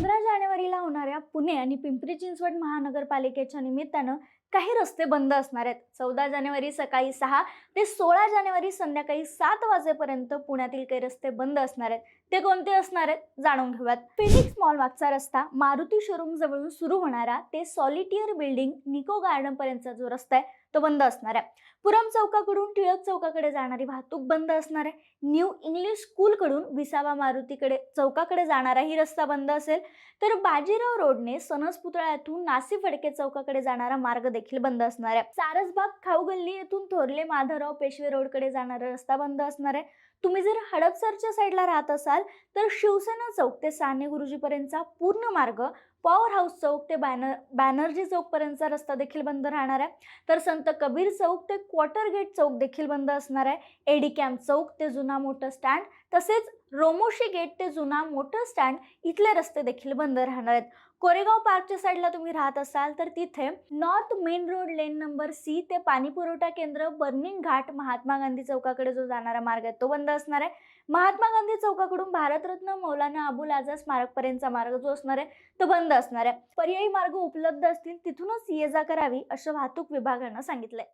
15 जानेवारीला होणाऱ्या पुणे आणि पिंपरी चिंचवड महानगरपालिकेच्या निमित्तानं काही रस्ते बंद असणार आहेत. 14 जानेवारी सकाळी 6 ते 16 जानेवारी संध्याकाळी 7 वाजेपर्यंत पुण्यातील काही रस्ते बंद असणार आहेत. ते कोणते असणार आहेत जाणून घेऊयात. फिनिक्स मॉल मागचा रस्ता मारुती शोरूम जवळून सुरू होणारा ते सॉलिटियर बिल्डिंग निको गार्डन पर्यंतचा जो रस्ता आहे तो बंद असणार आहे. पुरम चौकाकडून टिळक चौकाकडे जाणारी वाहतूक बंद असणार आहे. न्यू इंग्लिश स्कूलकडून विसावा मारुतीकडे चौकाकडे जाणाराही रस्ता बंद असेल. तर बाजीराव रोडने सनस पुतळा येथून नासी फडके चौकाकडे जाणारा मार्ग देखील बंद असणार आहे. सारसबाग खाऊ गल्ली येथून थोरले माधवराव पेशवे रोडकडे जाणारा रस्ता बंद असणार आहे. तुम्ही जर हडपसरच्या साईडला राहत असाल तर शिवसेना चौक ते साने गुरुजी पर्यंतचा पूर्ण मार्ग, पॉवर हाऊस चौक ते बॅनर्जी चौक पर्यंतचा रस्ता देखील बंद राहणार आहे. तर संत कबीर चौक ते क्वार्टर गेट चौक देखील बंद असणार आहे. एडी कॅम्प चौक ते जुना मोटर स्टँड तसेच रोमोशी गेट ते जुना मोटर स्टँड इथले रस्ते देखील बंद राहणार आहेत. कोरेगाव पार्कच्या साईडला तुम्ही राहत असाल तर तिथे north main road lane number C ते पाणी पुरवठा केंद्र बर्निंग घाट महात्मा गांधी चौकाकडे जो जाणारा मार्ग आहे तो बंद असणार आहे. महात्मा गांधी चौकाकडून भारतरत्न मौलाना अबुल आझाद स्मारक पर्यंतचा मार्ग जो असणार आहे तो बंद असणार आहे. पर्यायी मार्ग उपलब्ध असतील तिथूनच ये जा करावी असं वाहतूक विभागानं सांगितलंय.